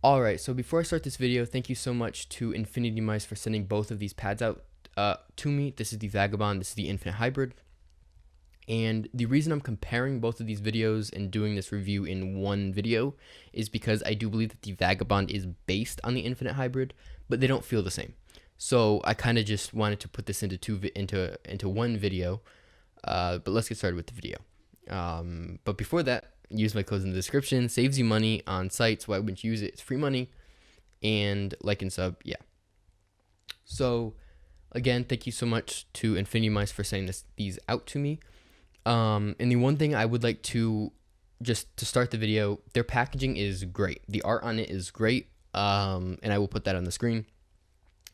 Alright, so before I start this video, thank you so much to Infinity Mice for sending both of these pads out to me. This is the Vagabond, this is the Infinite Hybrid. And the reason I'm comparing both of these videos and doing this review in one video is because I do believe that the Vagabond is based on the Infinite Hybrid, but they don't feel the same. So I kind of just wanted to put this into one video, but let's get started with the video. But before that, use my codes in the description. Saves you money on sites. Why wouldn't you use it? It's free money. And like and sub, yeah. So again, thank you so much to Infinity Mice for sending these out to me. And the one thing I would like to just to start the video, their packaging is great. The art on it is great. And I will put that on the screen.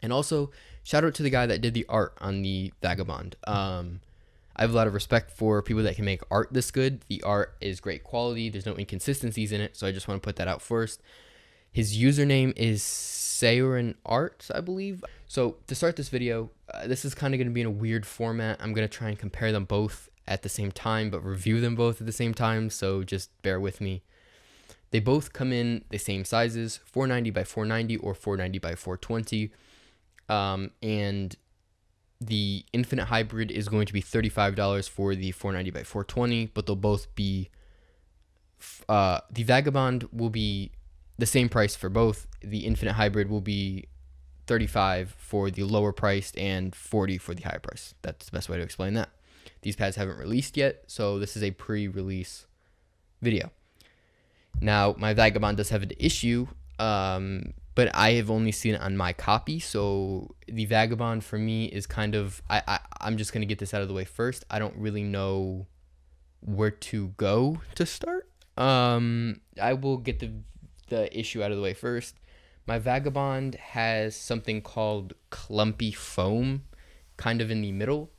And also, shout out to the guy that did the art on the Vagabond. I have a lot of respect for people that can make art this good. The art is great quality. There's no inconsistencies in it, so I just want to put that out first. His username is Sayurin Art, I believe. So to start this video, this is kind of going to be in a weird format. I'm going to try and compare them both at the same time, but review them both at the same time, so just bear with me. They both come in the same sizes, 490 by 490 or 490 by 420. And the Infinite Hybrid is going to be $35 for the 490 by 420, but they'll both be, the Vagabond will be the same price for both. The Infinite Hybrid will be $35 for the lower priced and $40 for the higher price. That's the best way to explain that. These pads haven't released yet, so this is a pre-release video. Now, my Vagabond does have an issue, but I have only seen it on my copy, so the Vagabond for me is kind of, I'm just going to get this out of the way first. I don't really know where to go to start. I will get the issue out of the way first. My Vagabond has something called clumpy foam kind of in the middle.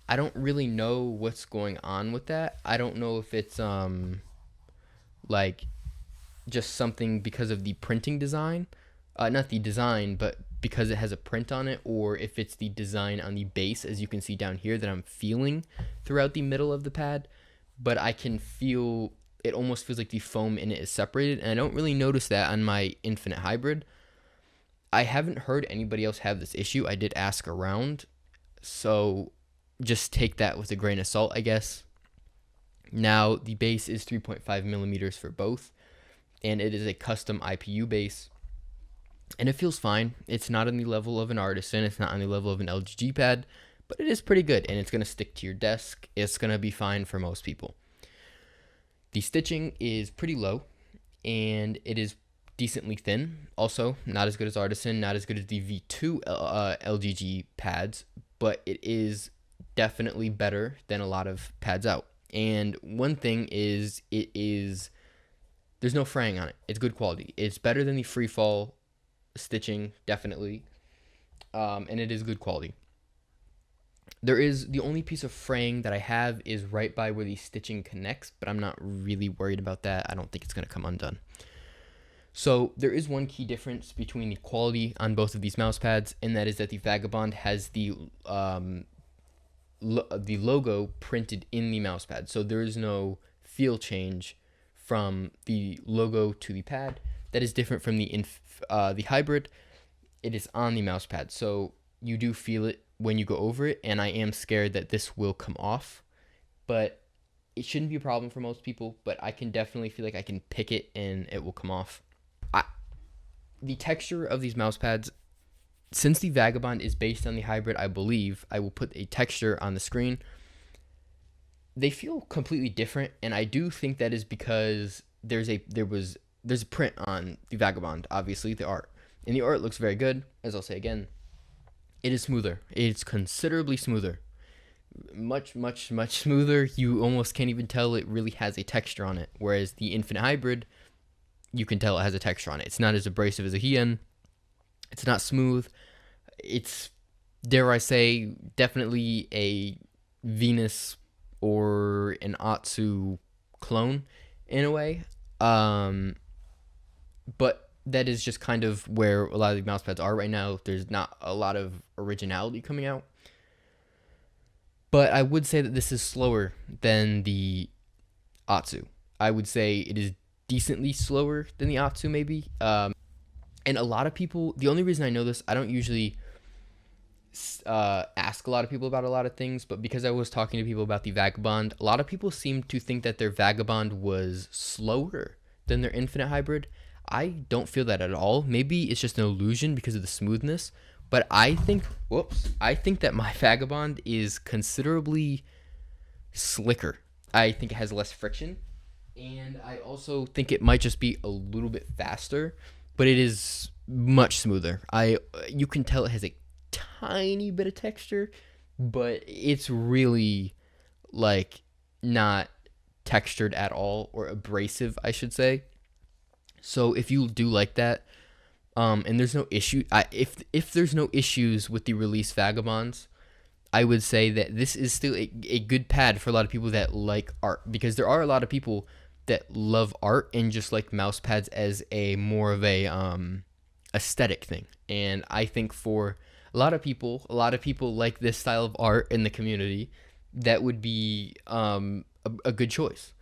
I don't really know what's going on with that. I don't know if it's like just something because of the printing design, not the design, but because it has a print on it, or if it's the design on the base, as you can see down here, that I'm feeling throughout the middle of the pad. But I can feel, it almost feels like the foam in it is separated, and I don't really notice that on my Infinite Hybrid. I haven't heard anybody else have this issue. I did ask around, so just take that with a grain of salt, I guess. Now, the base is 3.5 millimeters for both, and it is a custom IPU base, and it feels fine. It's not on the level of an Artisan, it's not on the level of an LGG pad, but it is pretty good, and it's going to stick to your desk. It's going to be fine for most people. The stitching is pretty low, and it is decently thin. Also, not as good as Artisan, not as good as the V2 LGG pads, but it is definitely better than a lot of pads out. And one thing is, there's no fraying on it. It's good quality. It's better than the free fall stitching, definitely. And it is good quality. The only piece of fraying that I have is right by where the stitching connects, but I'm not really worried about that. I don't think it's going to come undone. So there is one key difference between the quality on both of these mouse pads, and that is that the Vagabond has the logo printed in the mouse pad. So there is no feel change from the logo to the pad. That is different from the Hybrid. It is on the mouse pad, so you do feel it when you go over it, and I am scared that this will come off, but it shouldn't be a problem for most people, but I can definitely feel like I can pick it and it will come off. The texture of these mouse pads, since the Vagabond is based on the Hybrid, I believe, I will put a texture on the screen. They feel completely different, and I do think that is because there's a print on the Vagabond, obviously, the art. And the art looks very good, as I'll say again. It is smoother. It's considerably smoother. Much, much, much smoother. You almost can't even tell it really has a texture on it. Whereas the Infinite Hybrid, you can tell it has a texture on it. It's not as abrasive as a Hien. It's not smooth. It's, dare I say, definitely a Venus or an Atsu clone in a way. But that is just kind of where a lot of the mouse pads are right now. There's not a lot of originality coming out. But I would say that this is slower than the Atsu. I would say it is decently slower than the Atsu maybe. And a lot of people, the only reason I know this, I don't usually ask a lot of people about a lot of things, but because I was talking to people about the Vagabond, a lot of people seem to think that their Vagabond was slower than their Infinite Hybrid. I don't feel that at all. Maybe it's just an illusion because of the smoothness, but I think that my Vagabond is considerably slicker. I think it has less friction, and I also think it might just be a little bit faster, but it is much smoother. You can tell it has a tiny bit of texture, but it's really like not textured at all, or abrasive, I should say. So if you do like that, and there's no issue, if there's no issues with the release Vagabonds, I would say that this is still a good pad for a lot of people that like art, because there are a lot of people that love art and just like mouse pads as a more of a aesthetic thing. And I think for a lot of people like this style of art in the community, that would be a good choice.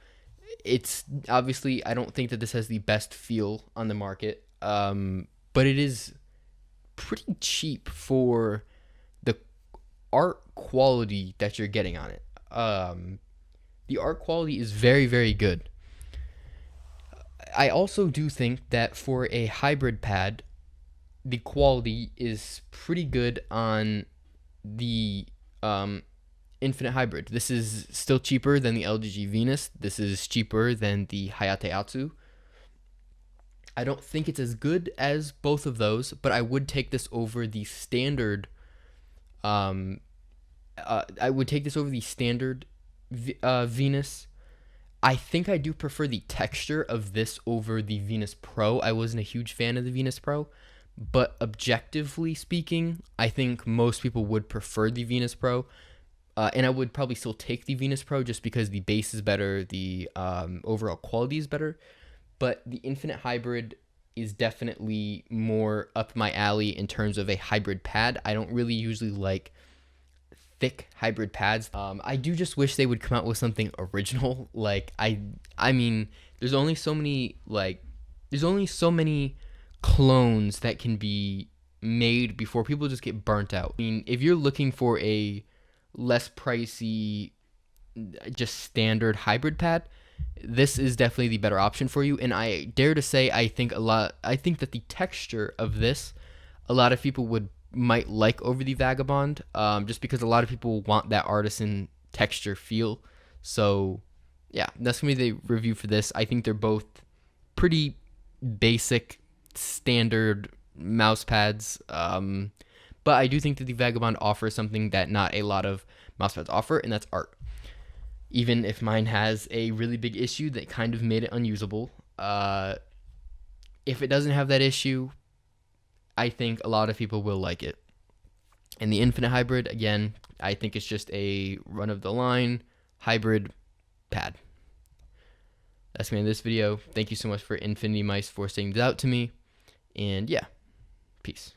It's obviously, I don't think that this has the best feel on the market, but it is pretty cheap for the art quality that you're getting on it. The art quality is very, very good. I also do think that for a hybrid pad, the quality is pretty good on the Infinite Hybrid. This is still cheaper than the LGG Venus. This is cheaper than the Hayate Atsu. I don't think it's as good as both of those, but I would take this over the standard. I would take this over the standard Venus. I think I do prefer the texture of this over the Venus Pro. I wasn't a huge fan of the Venus Pro, but objectively speaking, I think most people would prefer the Venus Pro. And I would probably still take the Venus Pro just because the base is better, the overall quality is better. But the Infinite Hybrid is definitely more up my alley in terms of a hybrid pad. I don't really usually like thick hybrid pads. I do just wish they would come out with something original. Like I mean, there's only so many clones that can be made before people just get burnt out. I mean, if you're looking for a less pricey, just standard hybrid pad, this is definitely the better option for you. And I dare to say, I think that the texture of this, a lot of people might like over the Vagabond, just because a lot of people want that artisan texture feel. So yeah, that's gonna be the review for this. I think they're both pretty basic, standard mouse pads. But I do think that the Vagabond offers something that not a lot of mousepads offer, and that's art. Even if mine has a really big issue that kind of made it unusable, if it doesn't have that issue, I think a lot of people will like it. And the Infinite Hybrid, again, I think it's just a run-of-the-line hybrid pad. That's me in this video. Thank you so much for Infinity Mice for sending this out to me. And yeah, peace.